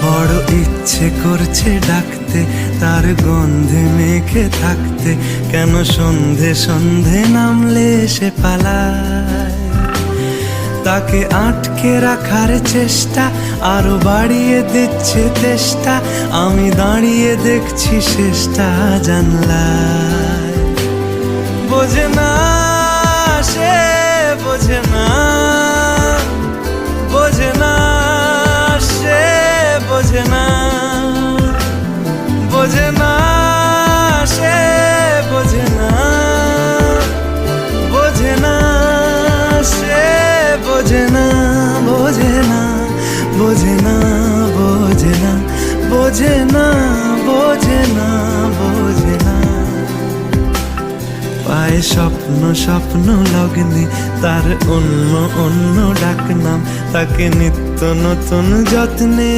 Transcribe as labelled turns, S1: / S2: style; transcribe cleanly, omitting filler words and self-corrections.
S1: বড় ইচ্ছে করছে ডাকতে, তার গন্ধে মেখে থাকতে, কেন সন্ধে সন্ধে নামলে সে পালায়। তাকে আটকে রাখার চেষ্টা আরো বাড়িয়ে দিচ্ছে তেষ্টা, আমি দাঁড়িয়ে দেখছি শেষটা জানলায়। বোঝে না সে, বোঝে না, বোঝে না সে, বোঝে না, বোঝে না সে, বোঝে না, বোঝে না সে, বোঝে না, বোঝে না, বোঝে না, বোঝে না, বোঝে না, বোঝে না, বোঝে না। পায়ে স্বপ্ন স্বপ্ন লগ্নে তার অন্য অন্য ডাকনাম, তাকে নিত্য নতুন যত্নে